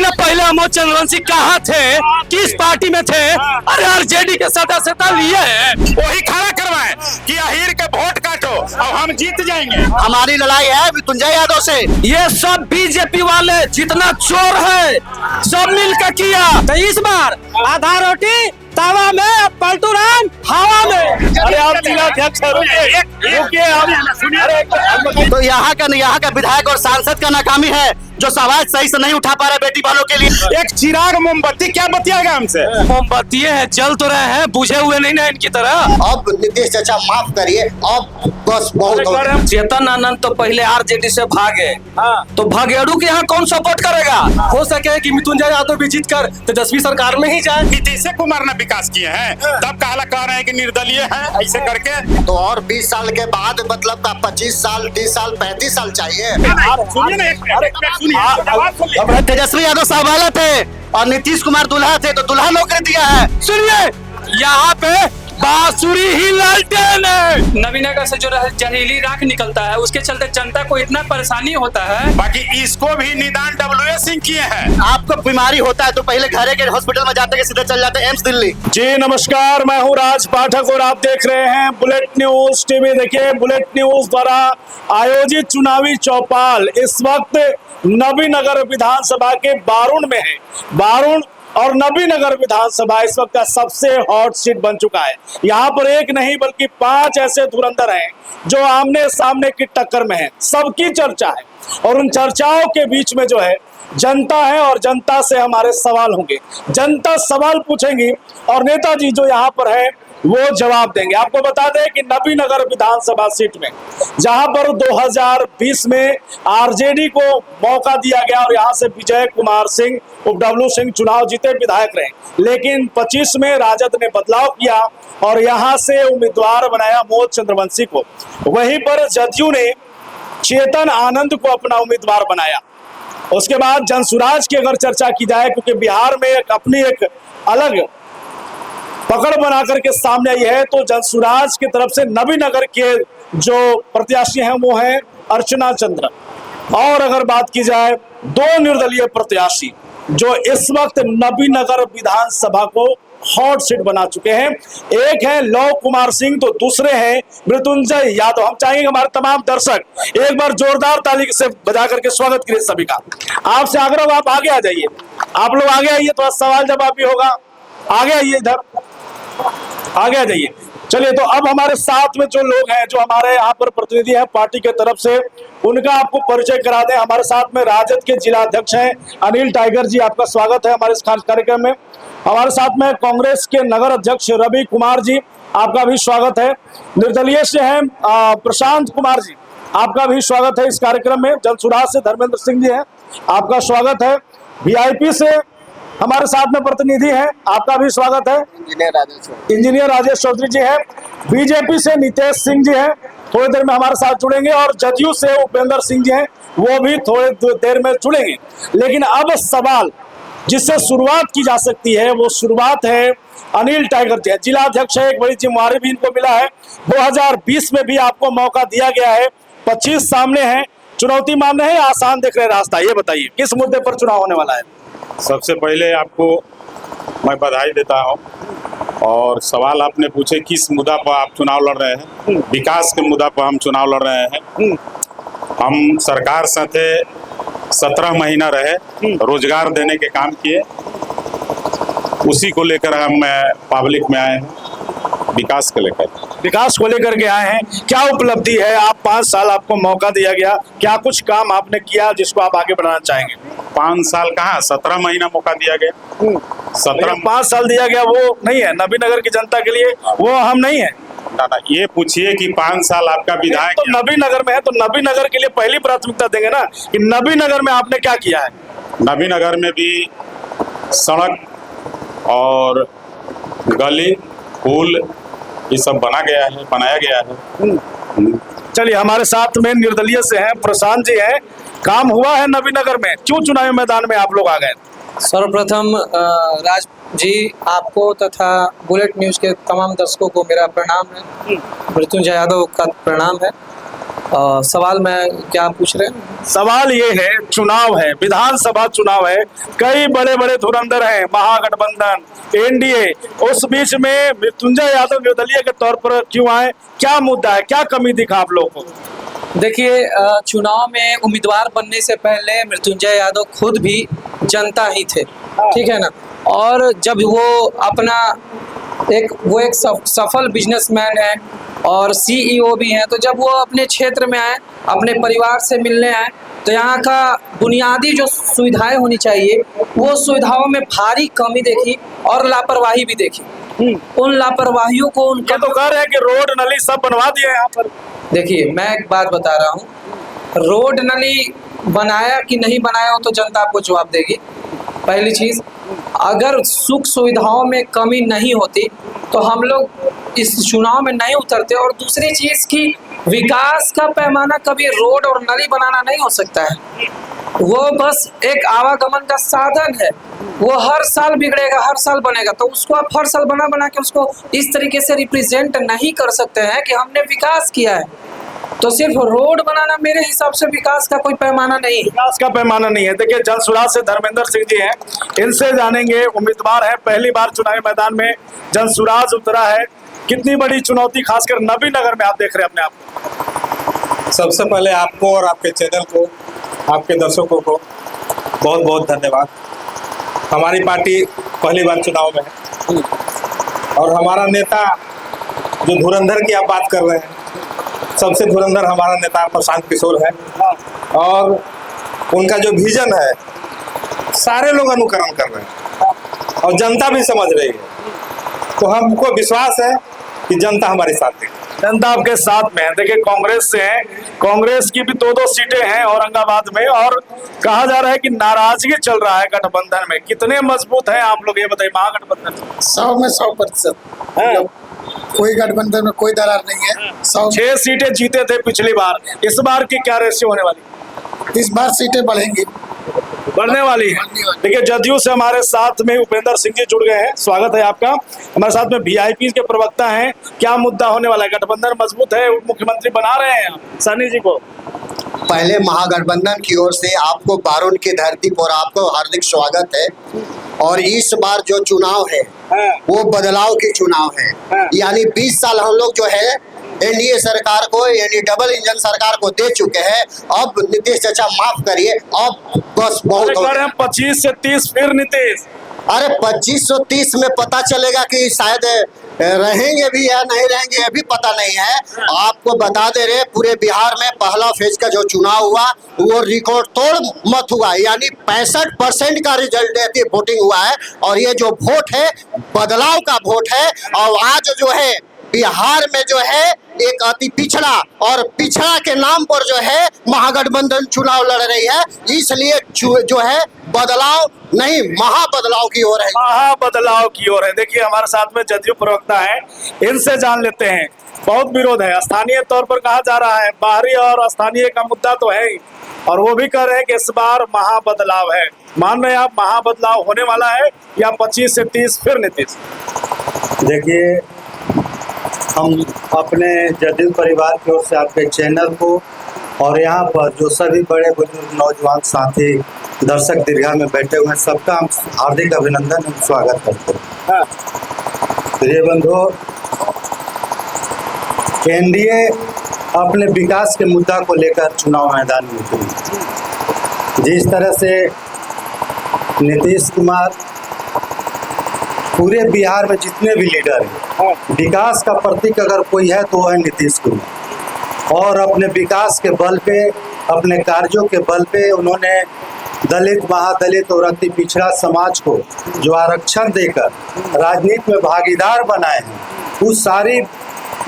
बताइए पहले अमोद चंद्रवंशी कहाँ थे, किस पार्टी में थे? अरे आरजेडी के सदस्यता लिए है, वही खड़ा करवाए कि अहीर के वोट काटो और हम जीत जाएंगे। हमारी लड़ाई है मृत्युंजय यादव से। ये सब बीजेपी वाले जितना चोर है सब मिलकर किया। तो इस बार आधा रोटी तवा में, पलटू राम हवा में। अरे आप जिलाध्यक्ष तो यहाँ का विधायक और सांसद का नाकामी है जो आवाज सही से नहीं उठा पा रहे बेटी बहनों के लिए। एक चिराग मोमबत्ती क्या बतियाएगा हमसे? मोमबत्ती है, जल तो रहे हैं, बुझे हुए नहीं ना इनकी तरह। अब नीतीश चाचा माफ करिए, अब बस बहुत हो गया। चेतन आनंद तो पहले आरजेडी से भागे, तो भागेड़ू के यहाँ कौन सपोर्ट करेगा? हो सके कि मृत्युंजय यादव भी जीत कर तेजस्वी सरकार में ही जाए। नीतीश कुमार ने विकास किए हैं, तब कहला कह रहे हैं कि निर्दलीय है ऐसे करके। तो और 20 साल के बाद मतलब का 25 साल, 30 साल, 35 साल चाहिए। सुनिए ना, तेजस्वी यादव साहब वाले थे और नीतीश कुमार दुल्हा थे, तो दुल्हा नौकरी दिया है। सुनिए, यहाँ पे बांसुरी ही लालटेन है। नवीनगर से जो जहरीली राख निकलता है उसके चलते जनता को इतना परेशानी होता है। बाकी इसको भी निदान डब्ल्यू सिंह किए हैं। आपको बीमारी होता है तो पहले घरे के हॉस्पिटल में जाते सीधे चल जाते एम्स दिल्ली। जी नमस्कार, मैं हूं राज पाठक और आप देख रहे हैं बुलेट न्यूज टीवी। देखिए, बुलेट न्यूज द्वारा आयोजित चुनावी चौपाल इस वक्त नवीनगर विधानसभा के बारुण में है। बारुण और नवीनगर विधानसभा इस वक्त का सबसे हॉट सीट बन चुका है। यहाँ पर एक नहीं बल्कि 5 ऐसे धुरंधर हैं जो आमने सामने की टक्कर में हैं। सबकी चर्चा है और उन चर्चाओं के बीच में जो है जनता है और जनता से हमारे सवाल होंगे। जनता सवाल पूछेंगी और नेताजी जो यहाँ पर है वो जवाब देंगे। आपको बता दें कि नवीनगर विधानसभा सीट में जहां पर 2020 में आरजेडी को मौका दिया गया और यहां से विजय कुमार सिंह उर्फ डब्लू सिंह चुनाव जीते विधायक रहे, लेकिन 25 में राजद ने बदलाव किया और यहां से उम्मीदवार बनाया अमोद चंद्रवंशी को। वहीं पर जदयू ने चेतन आनंद को अपना उम्मीदवार बनाया। उसके बाद जनसुराज की अगर चर्चा की जाए, क्योंकि बिहार में अपनी एक अलग पकड़ बना करके सामने आई है, तो जनसुराज की तरफ से नवीनगर के जो प्रत्याशी हैं वो हैं अर्चना चंद्र। और अगर बात की जाए 2 निर्दलीय प्रत्याशी जो इस वक्त नवीनगर विधानसभा को हॉट सीट बना चुके हैं, एक है लव कुमार सिंह तो दूसरे हैं मृत्युंजय यादव। हम चाहेंगे हमारे तमाम दर्शक एक बार जोरदार ताली से बजा करके स्वागत करें सभी का। आपसे आग्रह, आप आगे आ जाइए, आप लोग आगे आइए, तो सवाल जवाब भी होगा। आगे आइए, इधर आगे आ जाइए। चलिए, तो अब हमारे साथ में जो लोग हैं, जो हमारे यहाँ पर प्रतिनिधि हैं पार्टी के तरफ से, उनका आपको परिचय करा दें। हमारे साथ में राजद के जिला अध्यक्ष हैं अनिल टाइगर जी, आपका स्वागत है हमारे इस खास कार्यक्रम में। हमारे साथ में कांग्रेस के नगर अध्यक्ष रवि कुमार जी, आपका भी स्वागत है। निर्दलीय से हैं प्रशांत कुमार जी, आपका भी स्वागत है इस कार्यक्रम में। जनसुराज से धर्मेंद्र सिंह जी हैं, आपका स्वागत है। वीआईपी से हमारे साथ में प्रतिनिधि हैं, आपका भी स्वागत है। इंजीनियर राजेश चौधरी जी हैं। बीजेपी से नितेश सिंह जी हैं, थोड़ी देर में हमारे साथ जुड़ेंगे। और जदयू से उपेंद्र सिंह जी हैं, वो भी थोड़ी देर में जुड़ेंगे। लेकिन अब सवाल जिससे शुरुआत की जा सकती है वो शुरुआत है अनिल टाइगर जी। जिला अध्यक्ष है, एक बड़ी जिम्मेवारी भी इनको मिला है। 2020 में भी आपको मौका दिया गया है, 25 सामने है। चुनौती मान रहे हैं, आसान देख रहे रास्ता? ये बताइए किस मुद्दे पर चुनाव होने वाला है? सबसे पहले आपको मैं बधाई देता हूं। और सवाल आपने पूछे किस मुद्दा पर आप चुनाव लड़ रहे हैं? विकास के मुद्दा पर हम चुनाव लड़ रहे हैं। हम सरकार साथे 17 महीना रहे, रोजगार देने के काम किए, उसी को लेकर हम पब्लिक में आए हैं, विकास को लेकर के आए हैं। क्या उपलब्धि है? आप 5 साल आपको मौका दिया गया, क्या कुछ काम आपने किया जिसको आप आगे बढ़ाना चाहेंगे? 5 साल कहाँ, 17 महीना मौका दिया गया। 5 साल दिया गया वो नहीं है नवीनगर की जनता के लिए, वो हम नहीं है ना। ये पूछिए कि 5 साल आपका विधायक तो नवीनगर में है, तो नवीनगर के लिए पहली प्राथमिकता देंगे ना कि नवीनगर में आपने क्या किया है। नवीनगर में भी सड़क और गली पुल ये सब बनाया गया है। चलिए, हमारे साथ में निर्दलीय से हैं प्रशांत जी हैं। काम हुआ है नवीनगर में, क्यों चुनावी मैदान में आप लोग आ गए? सर्वप्रथम राज जी आपको तथा बुलेट न्यूज के तमाम दर्शकों को मेरा प्रणाम है, मृत्युंजय यादव का प्रणाम है। सवाल मैं क्या पूछ रहे हैं? सवाल ये है, चुनाव है, विधानसभा चुनाव है, कई बड़े बड़े धुरंधर हैं, महागठबंधन, एनडीए, उस बीच में मृत्युंजय यादव निर्दलीय के तौर पर क्यों आए? क्या मुद्दा है, क्या कमी दिखा आप लोगों को? देखिए, चुनाव में उम्मीदवार बनने से पहले मृत्युंजय यादव खुद भी जनता ही थे, ठीक है ना। और जब वो अपना एक सफल बिजनेसमैन है और सीईओ भी हैं, तो जब वो अपने क्षेत्र में आए, अपने परिवार से मिलने आए, तो यहाँ का बुनियादी जो सुविधाएं होनी चाहिए वो सुविधाओं में भारी कमी देखी और लापरवाही भी देखी। उन लापरवाहियों को उनका ये तो कह रहे हैं कि रोड नली सब बनवा दिए यहाँ पर। देखिए, मैं एक बात बता रहा हूँ, रोड नली बनाया कि नहीं बनाया हो तो जनता आपको जवाब देगी। पहली चीज, अगर सुख सुविधाओं में कमी नहीं होती तो हम लोग इस चुनाव में नहीं उतरते। और दूसरी चीज की विकास का पैमाना कभी रोड और नली बनाना नहीं हो सकता है, वो बस एक आवागमन का साधन है। वो हर साल बिगड़ेगा, हर साल बनेगा, तो उसको आप हर साल बना बना के उसको इस तरीके से रिप्रेजेंट नहीं कर सकते हैं कि हमने विकास किया है। तो सिर्फ रोड बनाना मेरे हिसाब से विकास का कोई पैमाना नहीं है। विकास का पैमाना नहीं है। देखिए, जनसुराज से धर्मेंद्र सिंह जी हैं, इनसे जानेंगे, उम्मीदवार है, पहली बार चुनावी मैदान में जनसुराज उतरा है। कितनी बड़ी चुनौती खासकर नबीनगर में आप देख रहे हैं अपने आप? सबसे पहले आपको और आपके चैनल को, आपके दर्शकों को बहुत बहुत धन्यवाद। हमारी पार्टी पहली बार चुनाव में है और हमारा नेता जो धुरंधर की आप बात कर रहे हैं, सबसे धुरंधर हमारा नेता प्रशांत किशोर है और उनका जो विजन है सारे लोग अनुकरण कर रहे हैं और जनता भी समझ रही है। तो हमको विश्वास है कि जनता हमारे साथ है। जनता आपके साथ में है। देखिए, कांग्रेस से है, कांग्रेस की भी दो सीटें हैं औरंगाबाद में, और कहा जा रहा है कि नाराजगी चल रहा है गठबंधन में। कितने मजबूत हैं आप लोग, ये बताइए, महागठबंधन? 100 में 100%। कोई गठबंधन में कोई दरार नहीं है। 6 सीटें जीते थे पिछली बार, इस बार की क्या रेशियो होने वाली? इस बार सीटें बढ़ेंगी, बढ़ने वाली है। देखिए, जदयू से हमारे साथ में उपेंद्र सिंह जी जुड़ गए हैं, स्वागत है आपका। हमारे साथ में वीआईपी के प्रवक्ता हैं, क्या मुद्दा होने वाला है? गठबंधन मजबूत है, उप मुख्यमंत्री बना रहे हैं आप सनी जी को। पहले महागठबंधन की ओर से आपको बारूद की धरती पर आपको हार्दिक स्वागत है। और इस बार जो चुनाव है वो बदलाव की चुनाव है। यानी 20 साल हम लोग जो है एनडीए सरकार को, यानी डबल इंजन सरकार को दे चुके हैं। अब नीतीश चाचा माफ करिए, अब बस बहुत हो गया। 25 से 30 फिर नीतीश। अरे 2530 में पता चलेगा कि शायद रहेंगे भी या नहीं रहेंगे, ये भी पता नहीं है। आपको बता दे रहे, पूरे बिहार में पहला फेज का जो चुनाव हुआ वो रिकॉर्ड तोड़ मत हुआ, यानी 65% का रिजल्ट वोटिंग हुआ है। और ये जो वोट है बदलाव का वोट है। और आज जो है बिहार में जो है एक अति पिछड़ा, और पिछड़ा के नाम पर जो है महागठबंधन चुनाव लड़ रही है। इसलिए जो है बदलाव नहीं, महाबदलाव की ओर है। महाबदलाव की ओर है। देखिए, हमारे साथ में जदयू प्रवक्ता है, इनसे जान लेते हैं। बहुत विरोध है, स्थानीय तौर पर कहा जा रहा है, बाहरी और स्थानीय का मुद्दा तो है ही, और वो भी कह रहे हैं कि इस बार महाबदलाव है। मान रहे हैं आप महाबदलाव होने वाला है या 25 से 30 फिर नीतीश? देखिए, हम अपने जदयू परिवार की ओर से आपके चैनल को और यहाँ पर जो सभी बड़े बुजुर्ग नौजवान साथी दर्शक दीर्घा में बैठे हुए हैं, सबका हम हार्दिक अभिनंदन एवं स्वागत करते हैं। प्रिय बंधुओं, एनडीए अपने विकास के मुद्दा को लेकर चुनाव मैदान में उतरी। जिस तरह से नीतीश कुमार पूरे बिहार में जितने भी लीडर हैं, विकास का प्रतीक अगर कोई है तो वह है नीतीश कुमार। और अपने विकास के बल पे, अपने कार्यों के बल पे उन्होंने दलित, महादलित और अति पिछड़ा समाज को जो आरक्षण देकर राजनीति में भागीदार बनाए हैं, उस सारी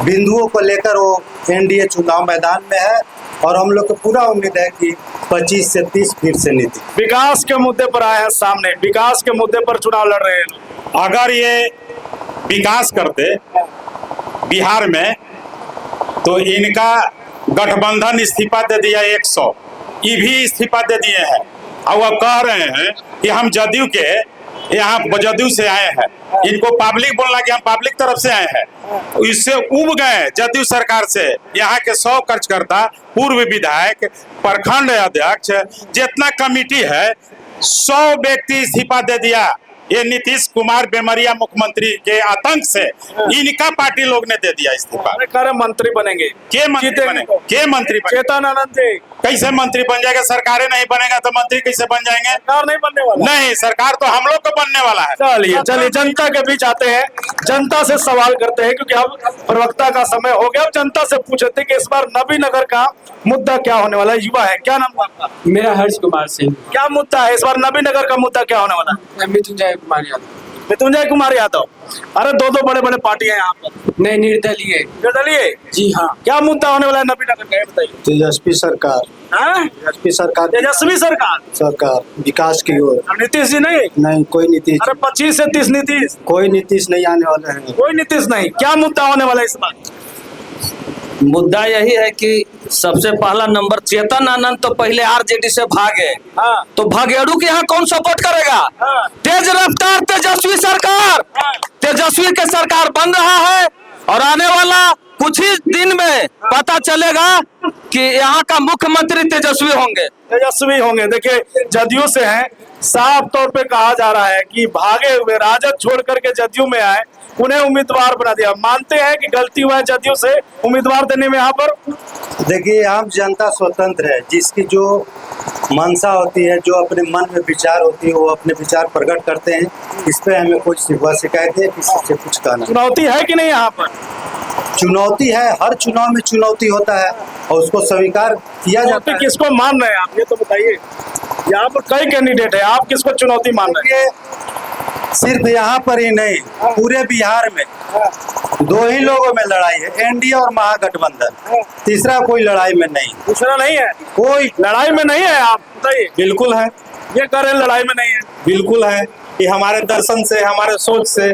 बिंदुओं को लेकर वो एनडीए चुनाव मैदान में है। और हम लोग को पूरा उम्मीद है कि 25 से 30 फिर से नीति। विकास के मुद्दे पर आए हैं सामने, विकास के मुद्दे पर चुनाव लड़ रहे हैं। अगर ये विकास करते बिहार में तो इनका गठबंधन इस्तीफा दे दिया 100, ये भी इस्तीफा दे दिए हैं। और अब कह रहे हैं कि हम जदयू के यहाँ जदयू से आए हैं, इनको पब्लिक बोलना कि हम पब्लिक तरफ से आए हैं, इससे उब गए जदयू सरकार से। यहाँ के 100 कार्यकर्ता, पूर्व विधायक, प्रखंड अध्यक्ष, जितना कमेटी है 100 व्यक्ति इस्तीफा दे दिया। ये नीतीश कुमार बेमरिया मुख्यमंत्री के आतंक से इनका पार्टी लोग ने दे दिया इस्तीफा। अरे मंत्री बनेंगे, के मंत्री बने? के मंत्री बने? चेतन आनंद जी कैसे मंत्री बन जाएगा? सरकारें नहीं बनेगा तो मंत्री कैसे बन जाएंगे? सरकार नहीं बनने वाला। नहीं, सरकार तो हम लोग को बनने वाला है। चलिए जनता के बीच आते हैं, जनता से सवाल करते हैं, क्योंकि अब प्रवक्ता का समय हो गया। अब जनता से पूछते हैं कि इस बार नबीनगर का मुद्दा क्या होने वाला है। युवा है, क्या नाम आपका? मेरा हर्ष कुमार सिंह। क्या मुद्दा है इस बार नबीनगर का? मुद्दा क्या होने वाला है? मृत्युंजय कुमार यादव। मृत्युंजय कुमार यादव। अरे दो बड़े बड़े पार्टियां यहाँ पर। नहीं, निर्दलीय। निर्दलीय? जी हाँ। क्या मुद्दा होने वाला है नबीनगर का, बताइए। तेजस्वी सरकार, तेजस्वी सरकार, तेजस्वी सरकार विकास की ओर। नीतीश जी नहीं, कोई नीतीश। अरे 25 से 30 नीतीश। कोई नीतीश नहीं आने वाले हैं। कोई नीतीश नहीं। क्या मुद्दा होने वाला है इस बार? मुद्दा यही है कि सबसे पहला नंबर, चेतन आनंद तो पहले आरजेडी से भागे। हाँ। तो भागेड़ू के यहाँ कौन सपोर्ट करेगा? हाँ। तेज रफ्तार तेजस्वी सरकार। हाँ। तेजस्वी के सरकार बन रहा है और आने वाला कुछ ही दिन में पता चलेगा कि यहाँ का मुख्यमंत्री तेजस्वी होंगे। तेजस्वी होंगे। देखिए जदयू से हैं, साफ तौर पे कहा जा रहा है कि भागे हुए राजद छोड़ करके जदयू में आए, उन्हें उम्मीदवार बना दिया। मानते हैं कि गलती हुआ है जदयू से उम्मीदवार देने में यहाँ पर? देखिए, आम जनता स्वतंत्र है, जिसकी जो मंशा होती है, जो अपने मन में विचार होती है, वो अपने विचार प्रकट करते हैं। इस पे हमें कुछ शिकवा शिकायत है, किसी से कुछ कहना। चुनौती है कि नहीं यहाँ पर? चुनौती है, हर चुनाव में चुनौती होता है और उसको स्वीकार किया जाता है। किसको मान रहे हैं आप, ये तो बताइए। यहाँ पर कई कैंडिडेट है, आप किसको चुनौती मान रहे हैं? सिर्फ यहाँ पर ही नहीं, पूरे बिहार में 2 ही लोगों में लड़ाई है, एनडीए और महागठबंधन। तीसरा कोई लड़ाई में नहीं। दूसरा नहीं है? कोई लड़ाई में नहीं है, आप बताइए। बिल्कुल है, ये कह रहे हैं लड़ाई में नहीं है। बिल्कुल है। ये हमारे दर्शन से, हमारे सोच से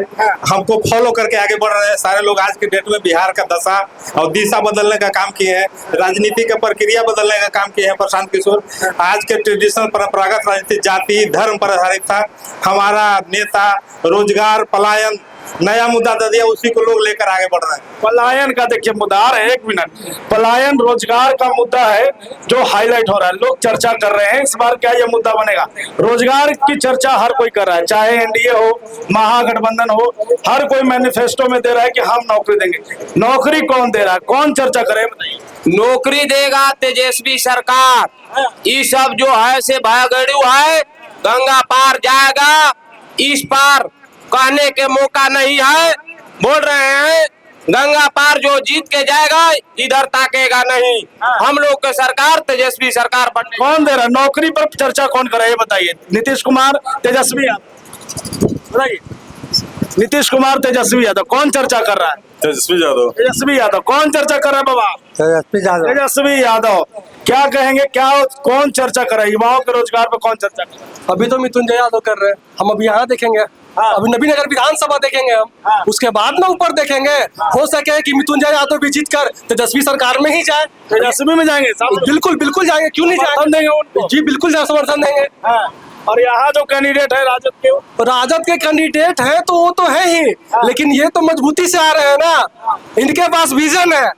हमको फॉलो करके आगे बढ़ रहे हैं सारे लोग। आज के डेट में बिहार का दशा और दिशा बदलने का काम किए हैं, राजनीति का प्रक्रिया बदलने का काम किए हैं प्रशांत किशोर। आज के ट्रेडिशनल परंपरागत राजनीति जाति धर्म पर आधारित था। हमारा नेता रोजगार, पलायन, नया मुद्दा दे दिया, उसी को लोग लेकर आगे बढ़ रहे हैं। पलायन का देखिए मुद्दा है, 1 मिनट। पलायन रोजगार का मुद्दा है जो हाईलाइट हो रहा है, लोग चर्चा कर रहे हैं। इस बार क्या ये मुद्दा बनेगा? रोजगार की चर्चा हर कोई कर रहा है, चाहे एनडीए हो, महागठबंधन हो, हर कोई मैनिफेस्टो में दे रहा है कि हम नौकरी देंगे। नौकरी कौन दे रहा है, कौन चर्चा करे, बताइए। नौकरी देगा तेजस्वी सरकार। ये सब जो है से भागेड़ू है, गंगा पार जाएगा, इस पार कहने के मौका नहीं है। बोल रहे हैं गंगा पार जो जीत के जाएगा इधर ताकेगा नहीं। हम लोग के सरकार तेजस्वी सरकार बनने। कौन दे रहा है नौकरी पर चर्चा, कौन कर रहा है ये बताइए। नीतीश कुमार, तेजस्वी यादव, बताइए। नीतीश कुमार, तेजस्वी यादव, कौन चर्चा कर रहा है? तेजस्वी यादव। तेजस्वी यादव कौन चर्चा कर रहा है बाबा? तेजस्वी यादव। क्या कहेंगे, क्या कौन चर्चा कर रहा है? युवाओं के रोजगार पर कौन चर्चा कर रहा है? अभी तो मृत्युंजय यादव कर रहे हैं, हम अभी यहाँ देखेंगे। अभी नबीनगर विधानसभा देखेंगे हम, उसके बाद ना ऊपर देखेंगे। हो सके कि मृत्युंजय यादव भी जीत कर तेजस्वी सरकार में ही जाए। तेजस्वी में जाएंगे? बिल्कुल बिल्कुल जाएंगे, क्यों नहीं जाएंगे? जी बिल्कुल समर्थन देंगे। और यहाँ जो कैंडिडेट है राजद के कैंडिडेट हैं तो वो तो है ही, लेकिन ये तो मजबूती से आ रहे हैं ना, इनके पास विजन है।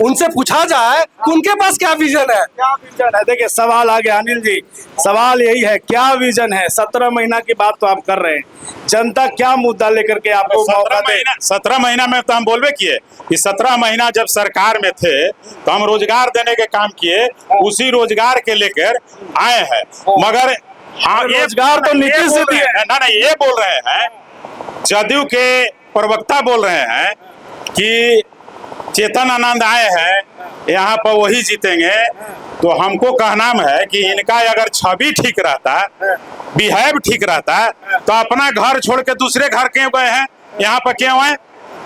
उनसे पूछा जाए कि उनके पास क्या विजन है। क्या विजन है? देखिए सवाल आ गया अनिल जी, सवाल यही है, क्या विजन है? 17 महीना की बात तो आप कर रहे हैं, जनता क्या मुद्दा लेकर के आपको मौका दे? 17 महीना में तो हम बोलबे किए कि 17 महीना जब सरकार में थे तो हम रोजगार देने के काम किए, उसी रोजगार के लेकर आए हैं। मगर हाँ, रोजगार तो नीतीश से दिए ना, ये बोल रहे हैं, जदयू के प्रवक्ता बोल रहे हैं कि चेतन आनंद आए हैं यहाँ पर वही जीतेंगे। तो हमको कहना है कि इनका अगर छवि ठीक रहता, बिहेव ठीक रहता, तो अपना घर छोड़ के दूसरे घर क्यों गए हैं, यहाँ पर क्यों हैं?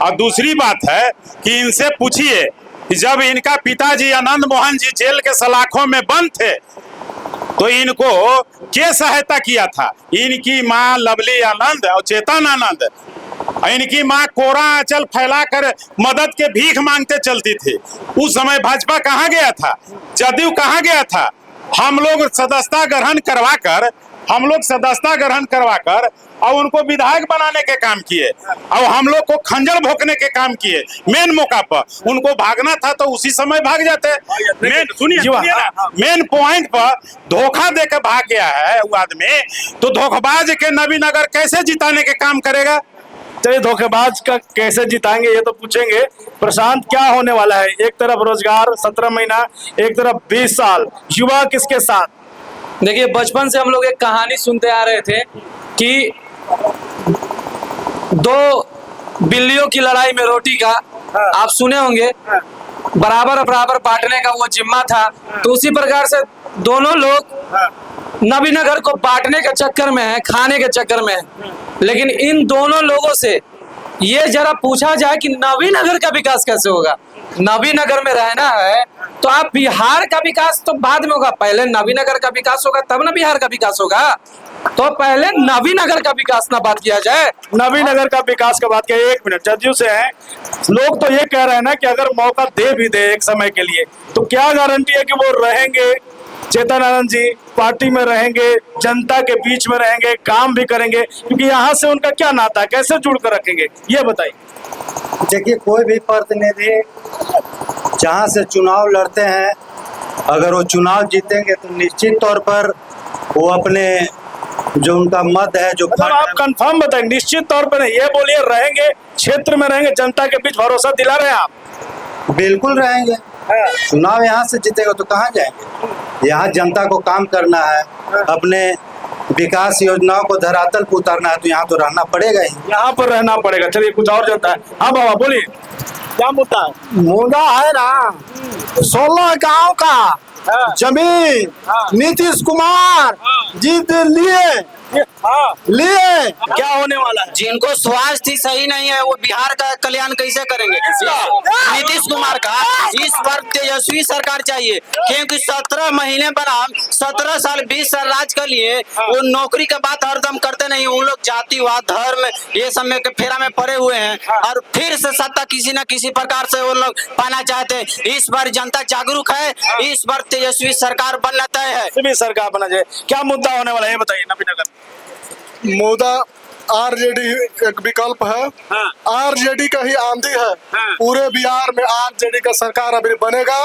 और दूसरी बात है कि इनसे पूछिए कि जब इनका पिताजी आनंद मोहन जी जेल के सलाखों में बंद थे तो इनको क्या सहायता किया था? इनकी माँ लवली आनंद और चेतन आनंद, इनकी माँ कोरा आंचल फैलाकर मदद के भीख मांगते चलती थी। उस समय भाजपा कहाँ गया था, जदयू कहाँ गया था? हम लोग सदस्यता ग्रहण करवाकर हम लोग सदस्यता ग्रहण करवाकर और उनको विधायक बनाने के काम किए और हम लोग को खंजर भोंकने के काम किए। मेन मौका पर उनको भागना था तो उसी समय भाग जाते। मेन पॉइंट पर धोखा देकर भाग गया है वो आदमी, तो धोखेबाज के नबीनगर कैसे जिताने के काम करेगा? चलिए, धोखेबाज का कैसे जिताएंगे ये तो पूछेंगे। प्रशांत, क्या होने वाला है? एक तरफ रोजगार 17 महीना, एक तरफ 20 साल, युवा किसके साथ? देखिए, बचपन से हम लोग एक कहानी सुनते आ रहे थे कि 2 बिल्लियों की लड़ाई में रोटी का, आप सुने होंगे, बराबर बराबर बांटने का वो जिम्मा था। तो उसी प्रकार से दोनों लोग नबीनगर को बांटने के चक्कर में है, खाने के चक्कर में है। लेकिन इन दोनों लोगों से ये जरा पूछा जाए कि नबीनगर का विकास कैसे होगा। नबीनगर में रहना है तो आप बिहार का विकास तो बाद में होगा, पहले नबीनगर का विकास होगा तब ना बिहार का विकास होगा। तो पहले नबीनगर का विकास ना बात किया जाए। नबीनगर का विकास का बात किया। 1 मिनट, जदयू से हैं लोग तो ये कह रहे हैं ना कि अगर मौका दे भी दे एक समय के लिए तो क्या गारंटी है कि वो रहेंगे, चेतन आनंद जी पार्टी में रहेंगे, जनता के बीच में रहेंगे, काम भी करेंगे? क्योंकि यहाँ से उनका क्या नाता है, कैसे जुड़ कर रखेंगे ये बताइए। देखिए, कोई भी प्रतिनिधि जहाँ से चुनाव लड़ते हैं, अगर वो चुनाव जीतेंगे तो निश्चित तौर पर वो अपने जो उनका मत है, जो आप कंफर्म बताएंगे? निश्चित तौर पर ये बोलिए, रहेंगे, क्षेत्र में रहेंगे, जनता के बीच भरोसा दिला रहे हैं आप? बिल्कुल रहेंगे। चुनाव यहाँ से जीतेगा तो कहाँ जाएंगे? यहाँ जनता को काम करना है, अपने विकास योजनाओं को धरातल पर उतारना है, तो यहाँ तो रहना पड़ेगा ही। यहाँ पर रहना पड़ेगा। चलिए, कुछ और जनता है। हाँ बाबा बोलिए, क्या मुद्दा है? मुद्दा है ना 16 गांव का जमीन नीतीश कुमार जीत लिए क्या होने वाला है? जिनको स्वास्थ्य ही सही नहीं है वो बिहार का कल्याण कैसे करेंगे? नीतीश कुमार का इस बार तेजस्वी सरकार चाहिए, क्योंकि 17 महीने बनाम 17 साल 20 साल राज कर लिए। वो नौकरी का बात हरदम करते नहीं, उन लोग जातिवाद धर्म ये सब में फेरा में पड़े हुए हैं और फिर से सत्ता किसी न किसी प्रकार से वो लोग पाना चाहते हैं। इस बार जनता जागरूक है, इस बार तेजस्वी सरकार बनना तय है। तेजस्वी सरकार बना जाए। क्या मुद्दा होने वाला है ये बताइए। नबीनगर मुद्दा आरजेडी एक विकल्प है। आरजेडी का ही आंधी है। पूरे बिहार में आरजेडी का सरकार अभी बनेगा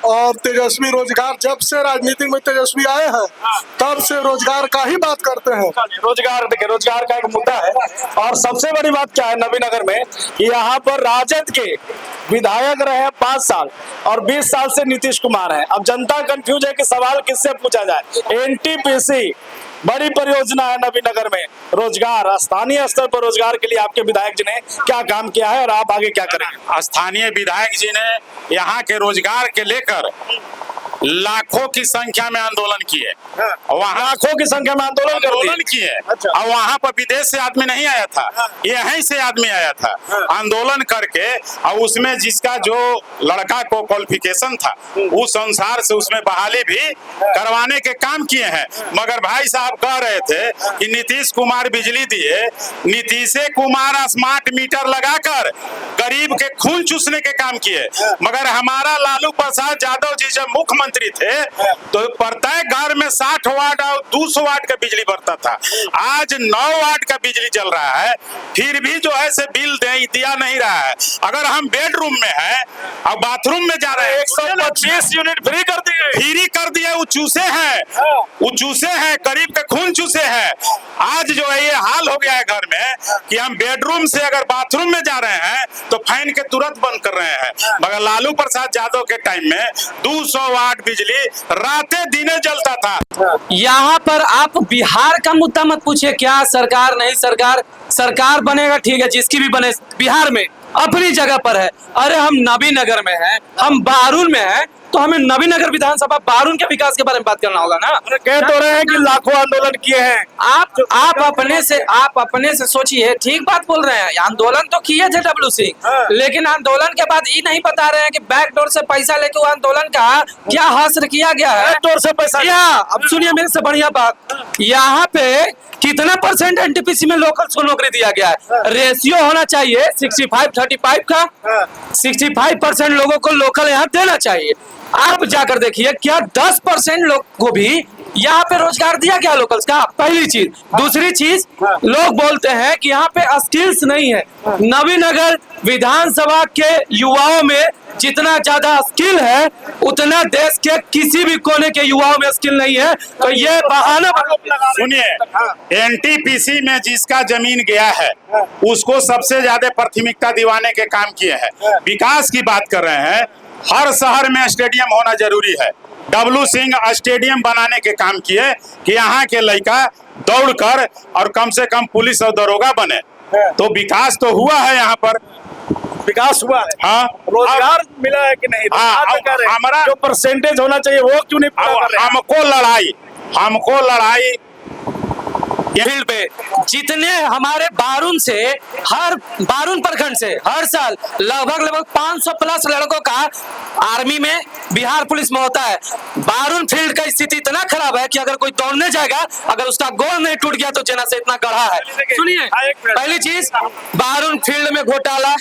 और तेजस्वी रोजगार, जब से राजनीति में तेजस्वी आए हैं तब से रोजगार का ही बात करते हैं। रोजगार, देखिए रोजगार का एक मुद्दा है। और सबसे बड़ी बात क्या है नबीनगर में, यहाँ पर राजद के विधायक रहे 5 साल और 20 साल से नीतीश कुमार है। अब जनता कंफ्यूज है कि सवाल किससे पूछा जाए। एनटीपीसी बड़ी परियोजना है नबीनगर में, रोजगार, स्थानीय स्तर पर रोजगार के लिए आपके विधायक जी ने क्या काम किया है और आप आगे क्या करेंगे? स्थानीय विधायक जी ने यहाँ के रोजगार के लेकर लाखों की संख्या में आंदोलन किए। वहाँ लाखों की संख्या में आंदोलन किए। अच्छा। और वहाँ पर विदेश से आदमी नहीं आया था, यहीं से आदमी आया था आंदोलन करके। और उसमें जिसका जो लड़का को क्वालिफिकेशन था उस अनुसार से उसमें बहाली भी करवाने के काम किए हैं। मगर भाई साहब कह रहे थे कि नीतीश कुमार बिजली दिए, नीतीश कुमार स्मार्ट मीटर लगाकर गरीब के खून चूसने के काम किए। मगर हमारा लालू प्रसाद यादव जी जब मुख्यमंत्री थे तो प्रत्येक घर में 60 वाट और 200 वाट का बिजली बढ़ता था। आज 9 वाट का बिजली चल रहा है, फिर भी जो है से बिल दिया नहीं रहा है। अगर हम बेडरूम में है और बाथरूम में जा रहे हैं 125 यूनिट फ्री कर दिए। वो चूसे हैं, गरीब का खून चूसे हैं। आज जो है ये हाल हो गया है घर में कि हम बेडरूम से अगर बाथरूम में जा रहे हैं तो फैन के तुरंत बंद कर रहे हैं। मगर लालू प्रसाद यादव के टाइम में 200 वाट बिजली रातें दिने जलता था। यहाँ पर आप बिहार का मुद्दा मत पूछिए, क्या सरकार नहीं सरकार बनेगा, ठीक है, जिसकी भी बने, बिहार में अपनी जगह पर है। अरे हम नबीनगर में हैं, हम बारून में हैं, तो हमें नबीनगर विधानसभा बारून के विकास के बारे में बात करना होगा ना। कह तो रहे हैं कि लाखों आंदोलन किए हैं। आप अपने से सोचिए, ठीक बात बोल रहे हैं। आंदोलन तो किए थे डब्ल्यू सिंह, लेकिन आंदोलन के बाद ये नहीं बता रहे हैं कि बैकडोर से पैसा लेके वो आंदोलन का क्या हासिल किया गया है। बैकडोर से पैसा, अब सुनिए मेरे से बढ़िया बात, यहाँ पे कितना % एनटीपीसी में लोकल्स को नौकरी दिया गया है? रेशियो होना चाहिए 65-35 का। 65% लोगों को लोकल यहाँ देना चाहिए। आप जाकर देखिए क्या 10% लोग को भी यहाँ पे रोजगार दिया क्या लोकल्स का? पहली चीज। दूसरी चीज, लोग बोलते हैं कि यहाँ पे स्किल्स नहीं है। नवीनगर विधानसभा के युवाओं में जितना ज्यादा स्किल है उतना देश के किसी भी कोने के युवाओं में स्किल नहीं है। तो ये बहाना सुनिए, एनटीपीसी में जिसका जमीन गया है उसको सबसे ज्यादा प्राथमिकता दिवाने के काम किए हैं। विकास की बात कर रहे हैं, हर शहर में स्टेडियम होना जरूरी है। डब्लू सिंह स्टेडियम बनाने के काम किए कि यहाँ के लड़का दौड़कर और कम से कम पुलिस और दरोगा बने। तो विकास तो हुआ है, यहाँ पर विकास हुआ है। हाँ, रोजगार मिला है कि नहीं? हमारा जो परसेंटेज होना चाहिए वो क्यों नहीं पूरा कर रहे हैं? हमको लड़ाई फील्ड पे जितने हमारे बारून प्रखंड से हर साल लगभग 500 प्लस लड़कों का आर्मी में, बिहार पुलिस में होता है। बारून फील्ड का स्थिति इतना खराब है कि अगर कोई दौड़ने जाएगा, अगर उसका गोल नहीं टूट गया तो जना से इतना गढ़ा है। सुनिए, पहली चीज बारून फील्ड में घोटाला।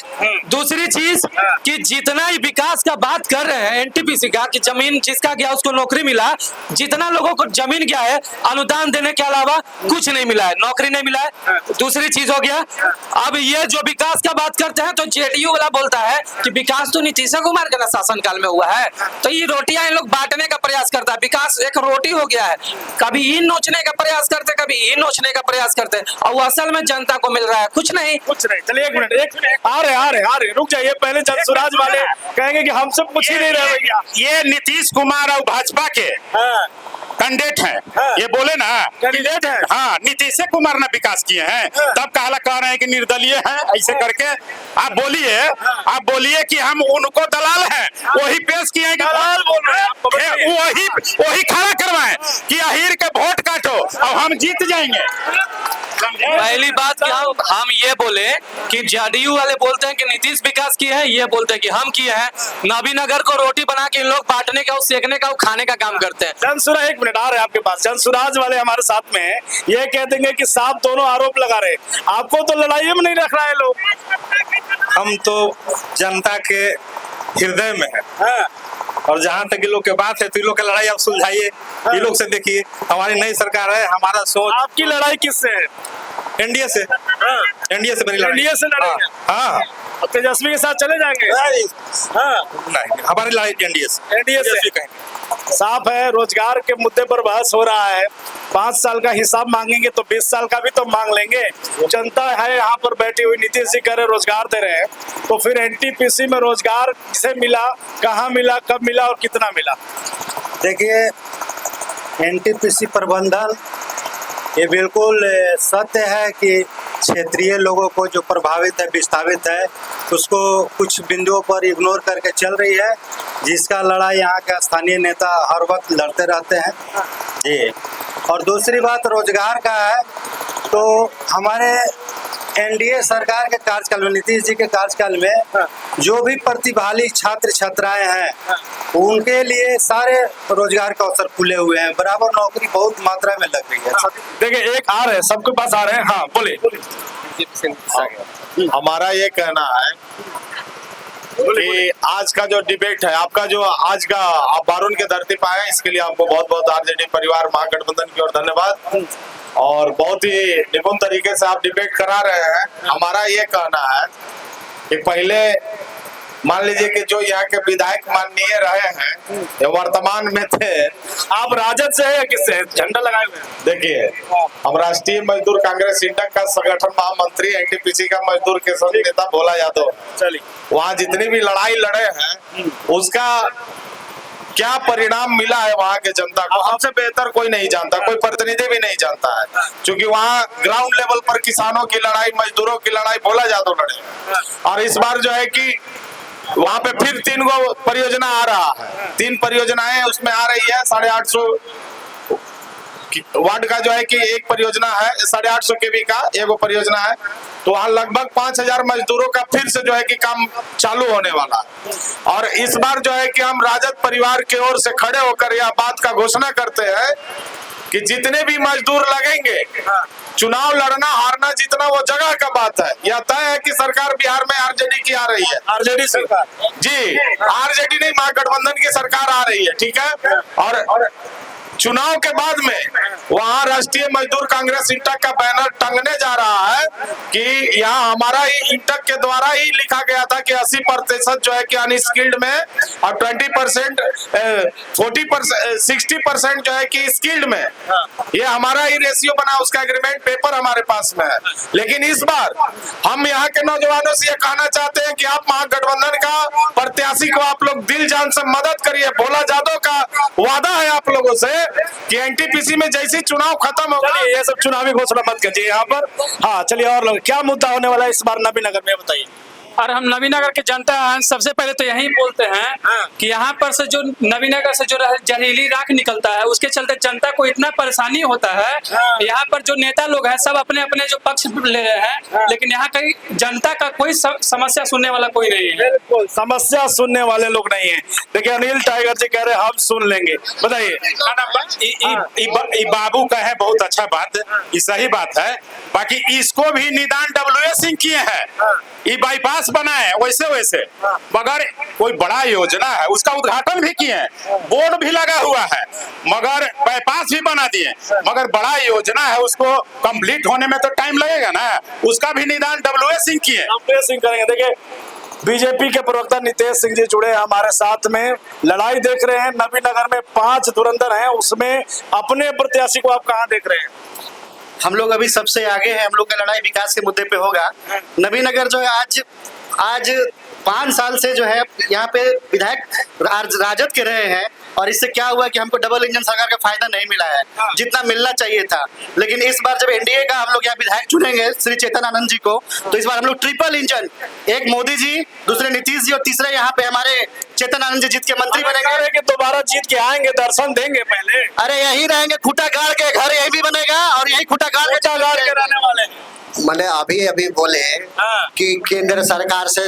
दूसरी चीज कि जितना ही विकास का बात कर रहे हैं एनटीपीसी का, कि जमीन जिसका गया उसको नौकरी मिला, जितना लोगों को जमीन गया है अनुदान देने के अलावा कुछ नहीं मिला है, नौकरी नहीं मिला है। दूसरी चीज हो गया, अब ये जो विकास का बात करते हैं तो जेडीयू वाला बोलता है कि विकास तो नीतीश कुमार के शासन काल में हुआ है। तो ये रोटियां इन लोग बांटने का प्रयास करता है। विकास एक रोटी हो गया है, कभी इन नोचने का प्रयास करते, कभी इन नोचने का प्रयास करते, और वो असल में जनता को मिल रहा है कुछ नहीं। चलिए एक मिनट आ रहे रुक जाइए। पहले जनसुराज वाले कहेंगे कि हमसे पूछ ही नहीं रहे भैया। ये नीतीश कुमार और भाजपा के कैंडिडेट हैं। ये बोले ना कैंडिडेट है। हाँ, नीतीश कुमार ने विकास किए हैं, तब कहला कह रहे हैं कि निर्दलीय है ऐसे करके। आप बोलिए कि हम उनको दलाल हैं, वही पेश किए हैं कि दलाल बोल रहे हैं। वही खड़ा करवाएं कि अहीर के वोट काटो और हम जीत जाएंगे। पहली बात कि हम ये बोले कि जेडीयू वाले बोलते हैं कि नीतीश विकास किए हैं, ये बोलते हैं कि हम किए हैं। नवीनगर को रोटी बना के इन लोग बांटने का, सेकने का, खाने का काम करते हैं। जनसुराज एक मिनट आ रहे हैं आपके पास। जनसुराज वाले हमारे साथ में हैं, ये कह देंगे कि साफ दोनों आरोप लगा रहे। आपको तो लड़ाई में नहीं रख रहा है लोग। हम तो जनता के हृदय में है। और जहाँ तक ये लोग के बात है तो ये लोग की लड़ाई आप सुलझाइए। ये लोग से देखिए, हमारी नई सरकार है, हमारा सोच। आपकी लड़ाई किससे है? एनडीए से। एनडीए से मेरी लड़ाई। एनडीए से लड़ेंगे? हाँ। तेजस्वी के साथ चले जाएंगे? नहीं, हमारी लड़ाई एनडीए से। एनडीए से साफ है। रोजगार के मुद्दे पर बहस हो रहा है। 5 साल का हिसाब मांगेंगे तो 20 साल का भी तो मांग लेंगे। जनता है यहाँ पर बैठी हुई, नीतीश जी कह रहे रोजगार दे रहे हैं, तो फिर एनटीपीसी में रोजगार किसे मिला, कहाँ मिला, कब मिला और कितना मिला? देखिए, एनटीपीसी प्रबंधन ये बिल्कुल सत्य है कि क्षेत्रीय लोगों को जो प्रभावित है, विस्थापित है, उसको कुछ बिंदुओं पर इग्नोर करके चल रही है, जिसका लड़ाई यहाँ के स्थानीय नेता हर वक्त लड़ते रहते हैं जी। और दूसरी बात रोजगार का है, तो हमारे एनडीए सरकार के कार्यकाल में, नीतीश जी के कार्यकाल में जो भी प्रतिभागी छात्र छात्राएं हैं उनके लिए सारे रोजगार का अवसर खुले हुए हैं, बराबर नौकरी बहुत मात्रा में लग रही है। देखिए, एक आ रहे हैं, सबके पास आ रहे हैं। हाँ बोले। हमारा ये कहना है कि आज का जो डिबेट है, आपका जो आज का आप बारून के धरती पे आए, इसके लिए आपको बहुत बहुत आरजेडी परिवार महागठबंधन की ओर धन्यवाद। और बहुत ही निपुण तरीके से आप डिबेट करा रहे हैं। हमारा ये कहना है कि पहले मान लीजिए कि जो यहाँ के विधायक माननीय रहे हैं, ये वर्तमान में थे। आप राजद से है या किससे झंडा लगाए हुए? देखिए, हम राष्ट्रीय मजदूर कांग्रेस इंडक का संगठन महामंत्री, एनटीपीसी का मजदूर के संघ नेता भोला यादव। चलिए, वहाँ जितनी भी लड़ाई लड़े हैं उसका क्या परिणाम मिला है वहाँ के जनता को, हमसे बेहतर कोई नहीं जानता, कोई प्रतिनिधि भी नहीं जानता है। क्योंकि वहाँ ग्राउंड लेवल पर किसानों की लड़ाई, मजदूरों की लड़ाई भोला यादव लड़े। और इस बार जो है कि वहाँ पे फिर 3 गो परियोजना आ रहा है, 3 परियोजनाएं उसमें आ रही है। 850 वार्ड का जो है कि एक परियोजना है, 850 केवी का एक परियोजना है। तो वहाँ लगभग 5000 मजदूरों का फिर से जो है कि काम चालू होने वाला है। और इस बार जो है कि हम राजद परिवार की ओर से खड़े होकर यह बात का घोषणा करते हैं कि जितने भी मजदूर लगेंगे, चुनाव लड़ना हारना जितना वो जगह का बात है। यह तय है कि सरकार बिहार में आरजेडी की आ रही है। आरजेडी सरकार जी, आरजेडी नहीं, महागठबंधन की सरकार आ रही है, ठीक है। और चुनाव के बाद में वहां राष्ट्रीय मजदूर कांग्रेस इंटक का बैनर टंगने जा रहा है कि यहाँ हमारा ही इंटक के द्वारा ही लिखा गया था कि 80% जो है कि अनस्किल्ड में और 20% 60% जो है कि स्किल्ड में, ये हमारा ही रेशियो बना, उसका एग्रीमेंट पेपर हमारे पास में है। लेकिन इस बार हम यहाँ के नौजवानों से ये कहना चाहते हैं कि आप महागठबंधन का प्रत्याशी को आप लोग दिल जान से मदद करिए। भोला जादव का वादा है आप लोगों से कि एनटीपीसी में जैसे चुनाव खत्म होगा, ये सब चुनावी घोषणा मत कीजिए यहाँ पर। हाँ चलिए, और लोग क्या मुद्दा होने वाला है इस बार नबीनगर में, बताइए। और हम नबीनगर के जनता हैं, सबसे पहले तो यही बोलते हैं कि यहाँ पर से जो नबीनगर से जो जहरीली राख निकलता है उसके चलते जनता को इतना परेशानी होता है। यहाँ पर जो नेता लोग हैं सब अपने अपने जो पक्ष ले रहे हैं, लेकिन यहाँ कहीं जनता का कोई समस्या सुनने वाला कोई नहीं है। बिल्कुल, समस्या सुनने वाले लोग नहीं है। देखिए अनिल टाइगर जी कह रहे हैं हम सुन लेंगे, बताइए। बाबू का है बहुत अच्छा बात, ये सही बात है। बाकी इसको भी निदान डब्ल्यू सिंह किए हैं, ये बाईपास बना है वैसे वैसे, मगर कोई बड़ा योजना है उसका उद्घाटन भी किए हैं, बोर्ड भी लगा हुआ है, मगर बाईपास भी बना दिए, मगर बड़ा योजना है उसको कंप्लीट होने में तो टाइम लगेगा ना, उसका भी निदान डब्ल्यू सिंह किए। डब्ल्यू सिंह करेंगे। देखिए बीजेपी के प्रवक्ता नितेश सिंह जी जुड़े हैं हमारे साथ में। लड़ाई देख रहे हैं, नबीनगर में 5 धुरंधर हैं, उसमें अपने प्रत्याशी को आप कहाँ देख रहे हैं? हम लोग अभी सबसे आगे हैं, हम लोग का लड़ाई विकास के मुद्दे पे होगा। नबीनगर जो है आज 5 साल से जो है यहाँ पे विधायक राजद के रहे हैं, और इससे क्या हुआ कि हमको डबल इंजन सरकार का फायदा नहीं मिला है जितना मिलना चाहिए था। लेकिन इस बार जब एनडीए का हम लोग यहाँ विधायक चुनेंगे श्री चेतन आनंद जी को, तो इस बार हम लोग ट्रिपल इंजन, एक मोदी जी, दूसरे नीतीश जी और तीसरे यहाँ पे हमारे चेतन आनंद जी जीत के मंत्री बनेंगे। कि दोबारा जीत के आएंगे, दर्शन देंगे पहले। अरे यही रहेंगे, खूटा गाड़ के घर यही भी बनेगा और यही खूटा गाड़ के रहने वाले। मैंने अभी बोले कि केंद्र सरकार से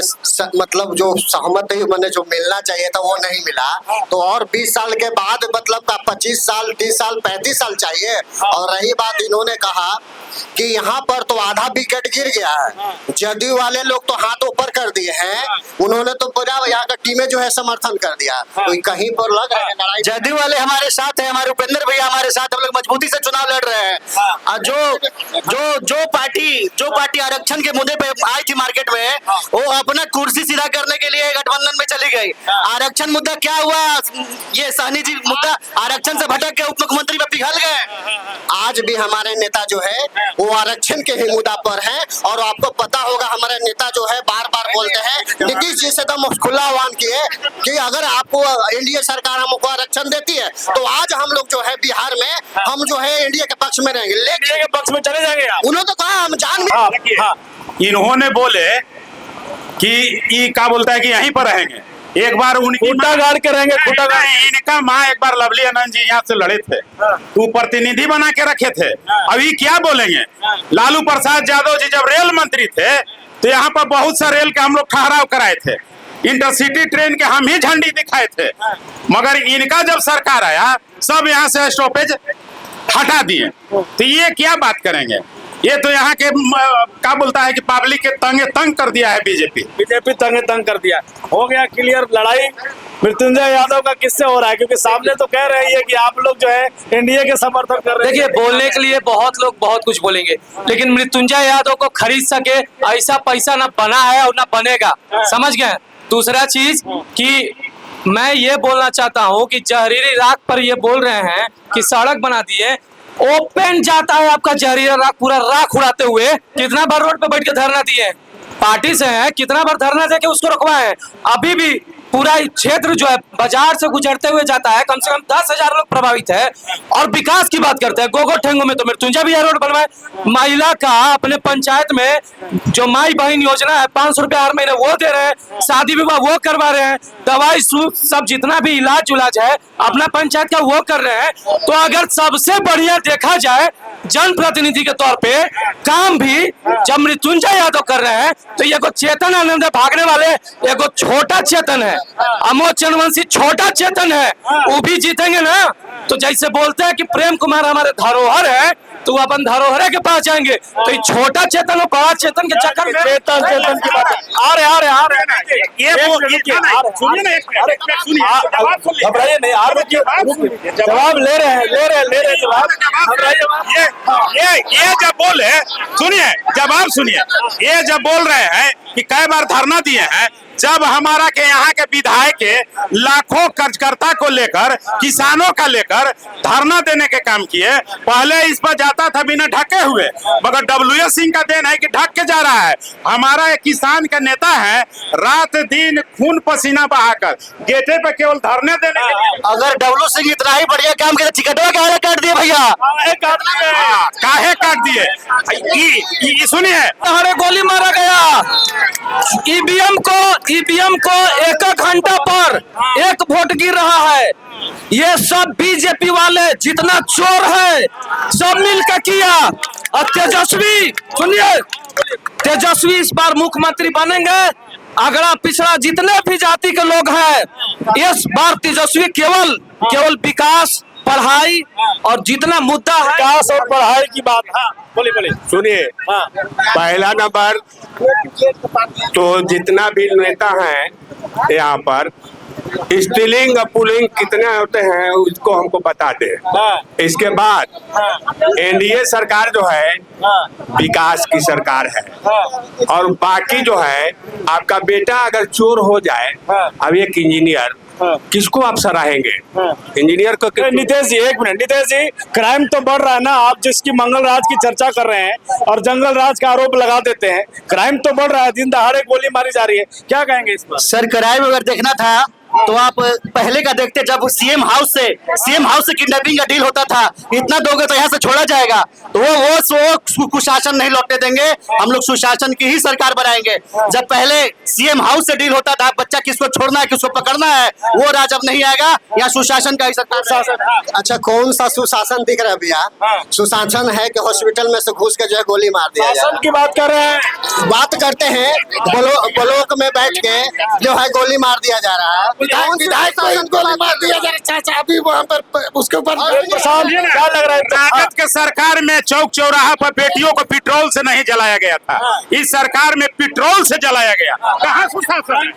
मतलब जो सहमति मैंने जो मिलना चाहिए था वो नहीं मिला, तो और 20 साल के बाद मतलब 25 साल 30 साल 35 साल चाहिए। और रही बात, इन्होंने कहा कि यहाँ पर तो आधा विकेट गिर गया है, जदयू वाले लोग तो हाथ ऊपर कर दिए हैं, उन्होंने तो पूरा यहाँ का टीमें जो है समर्थन कर दिया। तो कहीं पर लग रहा है लड़ाई, जदयू वाले हमारे साथ है, हमारे उपेंद्र भैया हमारे साथ, हम लोग मजबूती से चुनाव लड़ रहे हैं। जो पार्टी आरक्षण के मुद्दे पे आई थी मार्केट में, वो अपना कुर्सी सीधा करने के लिए गठबंधन में चली गई। आरक्षण मुद्दा क्या हुआ, ये सहनी जी मुद्दा आरक्षण से भटक के उप मुख्यमंत्री में पिघल गए। आज भी हमारे नेता जो है वो आरक्षण के ही मुद्दा पर है। और आपको पता होगा हमारे नेता जो है बार बार बोलते हैं, नीतीश जी से तो खुला आह्वान किए कि अगर आपको एनडीए सरकार हमको आरक्षण देती है तो आज हम लोग जो है बिहार में हम जो है एनडीए के पक्ष में रहेंगे, लेकिन के पक्ष में चले जाएंगे। उन्होंने तो कहा हम जान इन्होंने बोले कि ये क्या बोलता है कि यहीं पर रहेंगे, एक बार उनकी खूटा गाड़ के रहेंगे, खूटा गाड़। इनका माँ एक बार लवली आनंद जी यहाँ से लड़े थे, तो प्रतिनिधि बना के रखे थे। अभी क्या बोलेंगे, लालू प्रसाद यादव जी जब रेल मंत्री थे तो यहाँ पर बहुत सा रेल का हम लोग ठहराव कराए थे, इंटरसिटी ट्रेन के हम ही झंडी दिखाए थे, मगर इनका जब सरकार आया सब यहाँ से स्टॉपेज हटा दिए। तो ये क्या बात करेंगे, ये तो यहाँ के क्या बोलता है कि पब्लिक के तंगे तंग कर दिया है बीजेपी तंगे तंग कर दिया। हो गया क्लियर। लड़ाई मृत्युंजय यादव का किससे हो रहा है, क्योंकि सामने तो कह रही है कि आप लोग जो है एनडीए के समर्थन कर रहे हैं। देखिए बोलने के लिए बहुत लोग बहुत कुछ बोलेंगे, लेकिन मृत्युंजय यादव को खरीद सके ऐसा पैसा ना बना है और ना बनेगा, समझ गए। दूसरा चीज कि मैं ये बोलना चाहता हूँ कि जहरीली राख पर ये बोल रहे हैं कि सड़क बना दिए, ओपन जाता है आपका जहरीला राख, पूरा राख उड़ाते हुए। कितना बार रोड पे बैठ के धरना दिए, पार्टी से है, कितना बार धरना देके उसको रुकवाए। अभी भी पूरा क्षेत्र जो है बाजार से गुजरते हुए जाता है, कम से कम 10,000 लोग प्रभावित है। और विकास की बात करते हैं, गोगो ठेंगो में तो मृत्युंजय भी रोड बनवाए। महिला का अपने पंचायत में जो माई बहन योजना है 500 रुपया हर महीने वो दे रहे हैं, शादी विवाह वो करवा रहे हैं, दवाई सब जितना भी इलाज है अपना पंचायत का वो कर रहे हैं। तो अगर सबसे बढ़िया देखा जाए जनप्रतिनिधि के तौर पे काम भी जब मृत्युंजय यादव कर रहे हैं, तो ये चेतन आनंद भागने वाले, एक छोटा चेतन है, अमोद चंद्रवंशी छोटा चेतन है, वो भी जीतेंगे ना। तो जैसे बोलते हैं कि प्रेम कुमार हमारे धरोहर है, तो अपन धरोहर के पास जाएंगे। तो ये छोटा चेतन और बड़ा चेतन के चक्कर में चेतन की बात आ रहे ये सुनिए ना, घबराइए नहीं, जवाब ले रहे हैं जवाब। ये जब बोले, सुनिए जवाब सुनिए, ये जब बोल रहे हैं कि कई बार धरना दिए हैं, जब हमारा के यहाँ के विधायक के लाखों कर्जकर्ता को लेकर, किसानों का लेकर धरना देने के काम किए। पहले इस पर जाता था बिना ढके हुए, मगर WS सिंह का देन है कि ढक के जा रहा है। हमारा एक किसान का नेता है, रात दिन खून पसीना बहाकर गेटे पे केवल धरने देने के। अगर डब्लू सिंह इतना ही बढ़िया काम करे, टिकटवा काहे काट दिए भैया? काहे काट दिए? सुनिए, हमारे गोली मारा गया। ईवीएम को एक घंटा पर एक वोट गिर रहा है। ये सब बीजेपी वाले जितना चोर है सब मिलकर किया। और तेजस्वी, सुनिए, तेजस्वी इस बार मुख्यमंत्री बनेंगे। अगला पिछड़ा जितने भी जाति के लोग हैं, इस बार तेजस्वी केवल विकास, पढ़ाई और जितना मुद्दा है विकास और पढ़ाई की बात। हाँ बोलिए। सुनिए, पहला नंबर तो जितना भी नेता है यहाँ पर, स्टीलिंग और पुलिंग कितने होते हैं उसको हमको बता दे। इसके बाद एनडीए सरकार जो है विकास की सरकार है, और बाकी जो है आपका बेटा अगर चोर हो जाए, अब एक इंजीनियर, किसको आप सराहेंगे? इंजीनियर को। नितेश जी एक मिनट, नितेश जी, क्राइम तो बढ़ रहा है ना, आप जिसकी मंगल राज की चर्चा कर रहे हैं और जंगल राज का आरोप लगा देते हैं। क्राइम तो बढ़ रहा है, दिन दहाड़े गोली मारी जा रही है, क्या कहेंगे इस पर? सर, क्राइम अगर देखना था तो आप पहले का देखते, जब सीएम हाउस से किडनैपिंग का डील होता था, इतना दोगे तो यहाँ से छोड़ा जाएगा। तो वो कुशासन नहीं लौटने देंगे, हम लोग सुशासन की ही सरकार बनाएंगे। जब पहले सीएम हाउस से डील होता था, बच्चा किसको छोड़ना है, किसको पकड़ना है, वो राज अब नहीं आएगा। यहाँ सुशासन का ही सरकार। अच्छा, कौन सा सुशासन दिख रहा है भैया? सुशासन है कि हॉस्पिटल में से घुस के जो है गोली मार दिया शासन की बात कर रहे हैं, बात करते हैं ब्लॉक में बैठ के जो है गोली मार दिया जा रहा है। विधायक गोली मार दिया जा रहा है। चाचा अभी वहाँ पर उसके ऊपर क्या लग रहा है? कागज के सरकार में चौक चौराहा पर बेटियों को पेट्रोल से नहीं जलाया गया था, इस सरकार में पेट्रोल से जलाया गया। कहाँ सुशासन?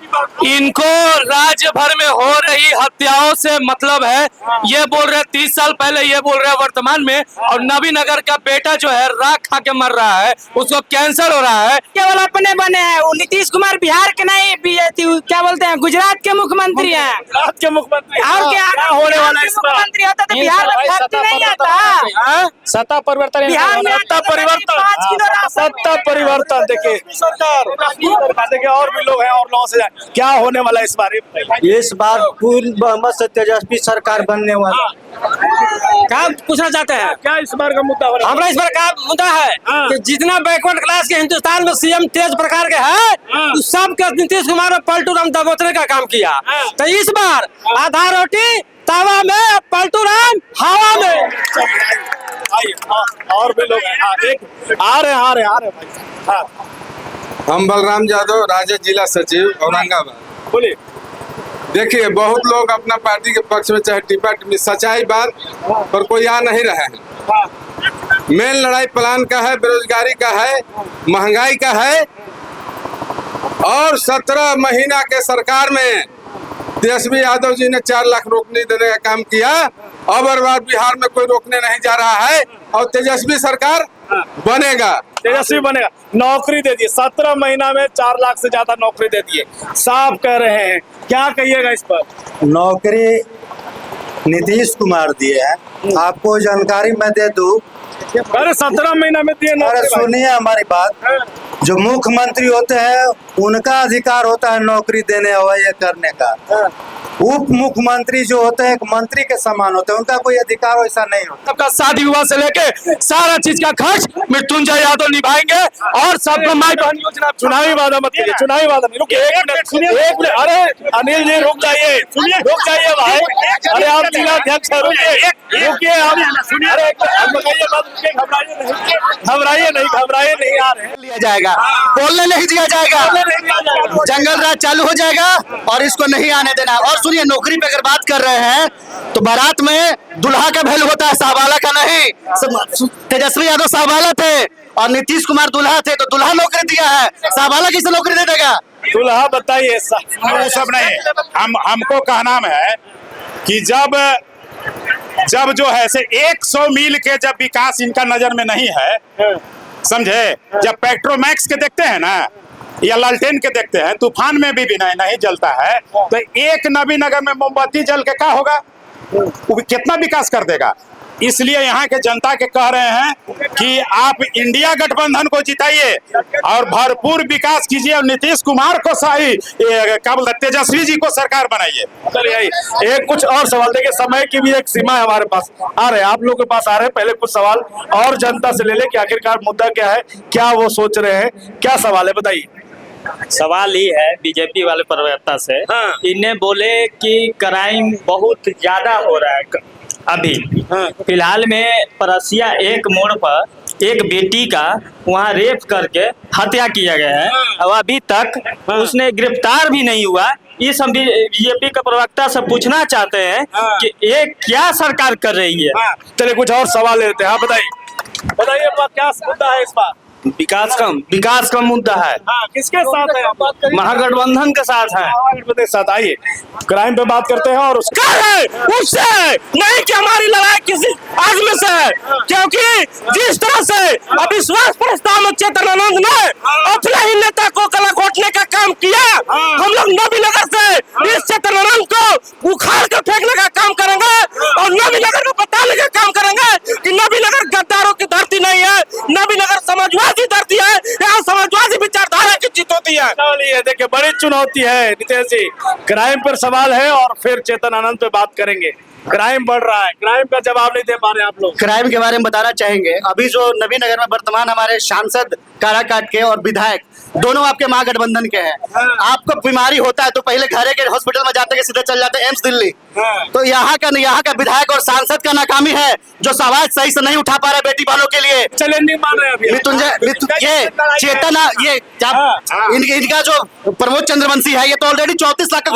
इनको राज्य भर में हो रही हत्याओं से मतलब है। ये बोल रहे 30 साल पहले, ये बोल रहे वर्तमान में। और नवीनगर का बेटा जो है राख खा के मर रहा है, उसको कैंसर हो रहा है। केवल अपने बने हैं। नीतीश कुमार बिहार के नहीं, क्या बोलते हैं, गुजरात के मुख्यमंत्री हैं। गुजरात के मुख्यमंत्री और क्या होने वाला है? मुख्यमंत्री होता तो बिहार में फैक्ट्री नहीं आता। सत्ता परिवर्तन, बिहार में सत्ता परिवर्तन। देखिए सरकार, देखिए और भी लोग हैं, और लोगों से क्या होने वाला है इस बार? इस बार पूर्ण बहुमत से तेजस्वी सरकार बनने वाला। क्या पूछना चाहते हैं? क्या इस बार का मुद्दा हो रहा है? हमारा इस बार का मुद्दा है कि जितना बैकवर्ड क्लास के हिंदुस्तान में सीएम तेज प्रकार के है, उस सब के नीतीश कुमार और पलटू राम दबोचने का काम किया। तो इस बार आधा रोटी तावा में, पलटू राम हवा में। और भी लोग हैं, आ रहे भाई। हम बलराम यादव, राजद जिला सचिव औरंगाबाद। बोलिए। देखिए, बहुत लोग अपना पार्टी के पक्ष में चाहे टिपा टिप्पणी, सच्चाई बात पर कोई आ नहीं रहा है। मेन लड़ाई प्लान का है, बेरोजगारी का है, महंगाई का है। और 17 महीना के सरकार में तेजस्वी यादव जी ने 4 लाख रोकने देने का काम किया। अब बार बिहार में कोई रोकने नहीं जा रहा है, और तेजस्वी सरकार बनेगा। तेजस्वी बनेगा। नौकरी दे दिए, 17 महीना में 4 लाख से ज्यादा नौकरी दे दिए, साफ कह रहे हैं। क्या कहिएगा इस पर? नौकरी नीतीश कुमार दिए हैं। आपको जानकारी मैं दे दूं, अरे 17 महीना में दिए नौकरी। अरे सुनिए हमारी बात, जो मुख्यमंत्री होते हैं उनका अधिकार होता है नौकरी देने और ये करने का। उप मुख्यमंत्री जो होते हैं एक मंत्री के समान होते हैं, उनका कोई अधिकार वैसा नहीं होता। सबका शादी विवाह से लेके सारा चीज का खर्च मृत्युंजय यादव निभाएंगे और सबको माई बहन योजना। चुनावी वादा मत कीजिए, चुनावी वादा नहीं। रुकिए एक मिनट, अरे अनिल जी रुक जाइए, रुक जाइए भाई। अरे आप जिला अध्यक्ष हैं, रुकिए आप। अरे बताइए बात, घबराइए नहीं आ रहे लिया जाएगा, बोलने नहीं दिया जाएगा, जंगल राज चालू हो जाएगा और इसको नहीं आने देना। और सुनिए, नौकरी पे अगर बात कर रहे हैं तो बारात में दुल्हा का वैल्यू होता है, साहबाला का नहीं। तेजस्वी यादव साहबाला थे और नीतीश कुमार दुल्हा थे, तो दुल्हा नौकरी दिया है, साहबाला किसे नौकरी दे देगा? दुल्हा बताइए। वो सब नहीं, हमको कहना है कि जब जो है से 100 मील के जब विकास इनका नजर में नहीं है, समझे, जब पेट्रोमैक्स के देखते हैं ना या लालटेन के देखते हैं, तूफान में भी नहीं जलता है, तो एक नबीनगर में मोमबत्ती जल के क्या होगा, वो कितना विकास कर देगा। इसलिए यहाँ के जनता के कह रहे हैं कि आप इंडिया गठबंधन को जिताइए और भरपूर विकास कीजिए और नीतीश कुमार को सही क्या बोलते, तेजस्वी जी को सरकार बनाइए। चलिए एक कुछ और सवाल, देखिए समय की भी एक सीमा है हमारे पास। आ रहे आप लोग के पास आ रहे हैं, पहले कुछ सवाल और जनता से ले ले कि आखिरकार मुद्दा क्या है, क्या वो सोच रहे हैं, क्या सवाल है बताइए। सवाल ही है बीजेपी वाले प्रवक्ता से। इन्हें बोले कि क्राइम बहुत ज्यादा हो रहा है अभी। फिलहाल में परसिया एक मोड़ पर एक बेटी का वहाँ रेप करके हत्या किया गया है और अभी तक उसने गिरफ्तार भी नहीं हुआ। इस हम बीजेपी का प्रवक्ता से पूछना चाहते हैं कि ये क्या सरकार कर रही है। चलिए कुछ और सवाल लेते हैं। हाँ बताइए क्या मुद्दा है इस बार? विकास का मुद्दा है। किसके साथ है आप बात करिए? महागठबंधन के साथ है। महागठबंधन के साथ। आइए क्राइम पे बात करते हैं। और उससे नहीं कि हमारी लड़ाई किसी आदमी से है, क्योंकि जिस तरह से अविश्वास प्रस्ताव में चेतनानंद ने अपने ही नेता को गला घोटने का काम किया, हम लोग नबीनगर से इस चेतनानंद को उखाड़ कर फेंकने का काम करेंगे और नबीनगर को बताने का काम करेंगे कि नबीनगर गद्दारों की धरती नहीं है, नबीनगर समाजवादी धरती है, यहाँ समाजवादी विचारधारा की जीत होती है। देखिए बड़ी चुनौती है नितेश जी, क्राइम पर सवाल है और फिर चेतन आनंद पे बात करेंगे। क्राइम बढ़ रहा है, क्राइम का जवाब नहीं दे पा रहे आप लोग। क्राइम के बारे में बताना चाहेंगे, अभी जो नबीनगर में वर्तमान हमारे सांसद काराकाट के और विधायक दोनों आपके महागठबंधन के हैं। आपको बीमारी होता है तो पहले घरे के हॉस्पिटल में जाते हैं, सीधे चल जाते हैं एम्स दिल्ली। तो यहाँ का विधायक और सांसद का नाकामी है जो आवाज सही से नहीं उठा पा रहे बेटी बहनों के लिए। चैलेंजिंग मान रहे हैं मृत्युंजय ये चेतना ये इनका जो प्रमोद चंद्रवंशी है, ये तो ऑलरेडी 34 लाख का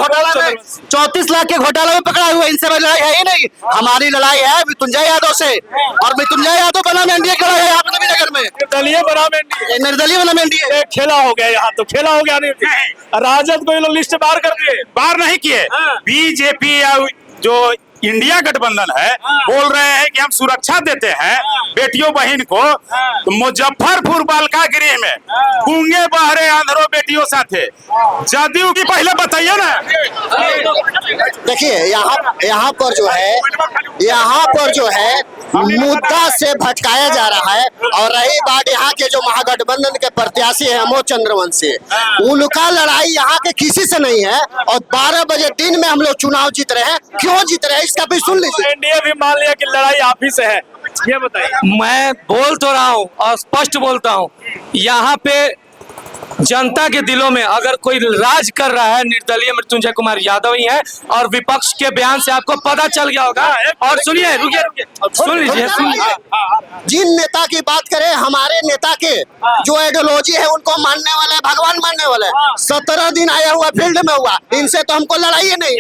घोटाला में पकड़ा हुआ है। इनसे लड़ाई है ही नहीं, हमारी लड़ाई है मृत्युंजय यादव से। और मृत्युंजय यादव बनाम एनडीए खड़ा है यहाँ पे नबीनगर में, निर्दलीय बनाम एनडीए। खेला हो गया यहाँ, तो खेला हो गया नहीं। राजद को ये लोग लिस्ट बाहर कर दिए, बाहर नहीं किए। बीजेपी या जो इंडिया गठबंधन है बोल रहे हैं कि हम सुरक्षा देते हैं बेटियों बहन को। तो मुजफ्फरपुर बालिका गृह में गूंगे बहरे आंधरों बेटियों साथे जदयू की पहले बताइए ना। देखिए यहाँ पर जो है मुद्दा से भटकाया जा रहा है। और रही बात यहाँ के जो महागठबंधन के प्रत्याशी है अमोद चंद्रवंशी, उनका लड़ाई यहाँ के किसी से नहीं है। और 12 बजे दिन में हम लोग चुनाव जीत रहे हैं, क्यों जीत रहे हैं इसका भी सुन लीजिए। एनडीए भी मान लिया कि लड़ाई आप ही से है, ये बताइए। मैं बोल तो रहा हूँ और स्पष्ट बोलता हूँ, यहाँ पे जनता के दिलों में अगर कोई राज कर रहा है निर्दलीय मृत्युंजय कुमार यादव ही है। और विपक्ष के बयान से आपको पता चल गया होगा। और सुनिए, रुकिए, सुन लीजिए। जिन नेता की बात करें, हमारे नेता के जो आइडियोलॉजी है उनको मानने वाला है, भगवान मानने वाला है। 17 दिन आया हुआ फील्ड में हुआ, इनसे तो हमको लड़ाई नहीं।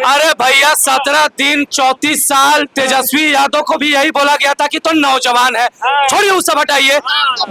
अरे भैया 17 दिन 34 साल तेजस्वी यादव को भी यही बोला गया था कि तो नौजवान है। छोड़िए उस सब हटाइए।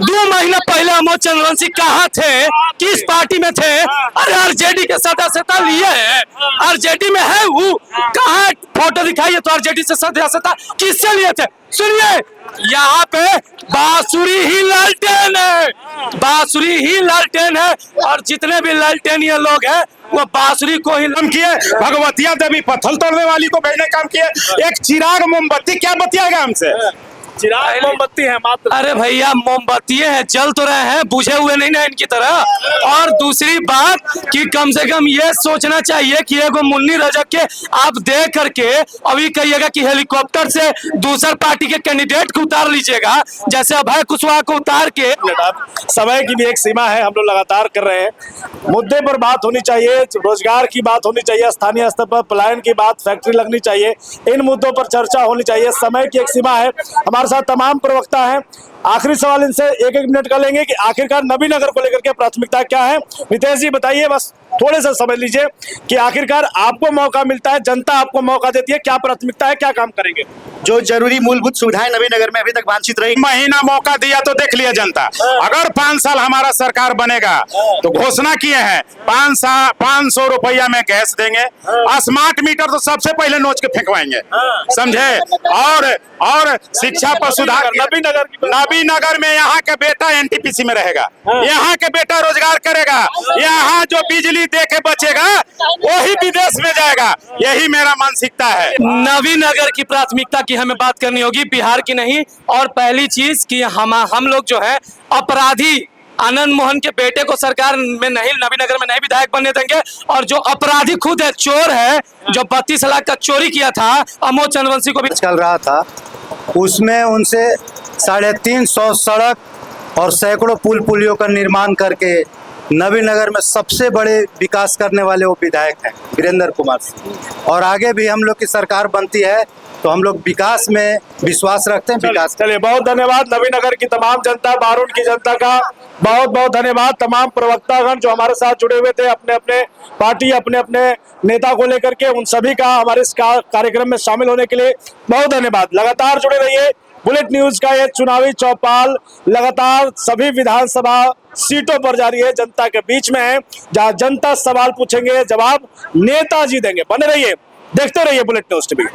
2 महीने पहले अमोद चंद्रवंशी कहाँ थे, किस पार्टी में थे? अरे आरजेडी के सदस्यता लिए है, आरजेडी में है वो, कहाँ फोटो दिखाइए तो आरजेडी से सदस्यता किससे लिए थे? सुनिए, यहाँ पे बांसुरी ही लालटेन है, बांसुरी ही लालटेन है। और जितने भी लालटेन ये लोग हैं वो बांसुरी को ही काम किए। भगवतिया देवी पत्थर तोड़ने वाली को बैठने काम किए। एक चिराग मोमबत्ती क्या बतियाएगा हमसे? चिराग मोमबत्ती है मात्र। अरे भैया मोमबत्ती है, जल तो रहे हैं, बुझे हुए नहीं ना इनकी तरह। और दूसरी बात कि कम से कम ये सोचना चाहिए कि एगो मुन्नी रजक के आप देख करके अभी कहिएगा कि हेलीकॉप्टर से दूसर पार्टी के कैंडिडेट को उतार लीजिएगा, जैसे अभय कुशवाहा को उतार के। समय की भी एक सीमा है, हम लोग लगातार कर रहे हैं। मुद्दे पर बात होनी चाहिए, रोजगार की बात होनी चाहिए, स्थानीय स्तर पर पलायन की बात, फैक्ट्री लगनी चाहिए, इन मुद्दों पर चर्चा होनी चाहिए। समय की एक सीमा है। हमारे साथ तमाम प्रवक्ता हैं। आखिरी सवाल इनसे एक मिनट का लेंगे कि आखिरकार नबीनगर को लेकर के प्राथमिकता क्या है। नितेश जी बताइए, बस थोड़े से समझ लीजिए कि आखिरकार आपको मौका मिलता है, जनता आपको मौका देती है, क्या प्राथमिकता है, क्या काम करेंगे? जो जरूरी मूलभूत सुविधाएं नवीनगर में अभी तक वांछित रही। महीना मौका दिया तो देख लिया जनता। अगर 5 साल हमारा सरकार बनेगा तो घोषणा किए हैं 500 रुपया में गैस देंगे, स्मार्ट मीटर तो सबसे पहले नोच के फेंकवाएंगे, समझे। और शिक्षा पर सुधार। नबीनगर में यहाँ के बेटा एनटीपीसी में रहेगा, यहाँ के बेटा रोजगार करेगा, यहाँ जो बिजली दे के बचेगा वही विदेश में जाएगा। यही मेरा मानसिकता है। नवीनगर की प्राथमिकता की हमें बात करनी होगी, बिहार की नहीं। और पहली चीज कि हम लोग जो है अपराधी आनंद मोहन के बेटे को सरकार में नहीं, नवीनगर में नहीं विधायक बनने देंगे। और जो अपराधी खुद है, चोर है, जो 32 लाख का चोरी किया था, अमोद चंद्रवंशी को भी चल रहा था, उसमें उनसे 350 सड़क और सैकड़ों पुल पुलियों का निर्माण करके नवीनगर में सबसे बड़े विकास करने वाले वो विधायक हैं वीरेंद्र कुमार सिंह। और आगे भी हम लोग की सरकार बनती है तो हम लोग विकास में विश्वास रखते हैं। विकास चलिए, बहुत धन्यवाद नवीनगर की तमाम जनता, बारूद की जनता का बहुत बहुत धन्यवाद। तमाम प्रवक्तागण जो हमारे साथ जुड़े हुए थे, अपने अपने पार्टी, अपने अपने नेता को लेकर के, उन सभी का हमारे इस कार्यक्रम में शामिल होने के लिए बहुत धन्यवाद। लगातार जुड़े रहिए। बुलेट न्यूज का ये चुनावी चौपाल लगातार सभी विधानसभा सीटों पर जारी है, जनता के बीच में है, जहां जनता सवाल पूछेंगे, जवाब नेताजी देंगे। बने रहिए, देखते रहिए बुलेट न्यूज टीवी।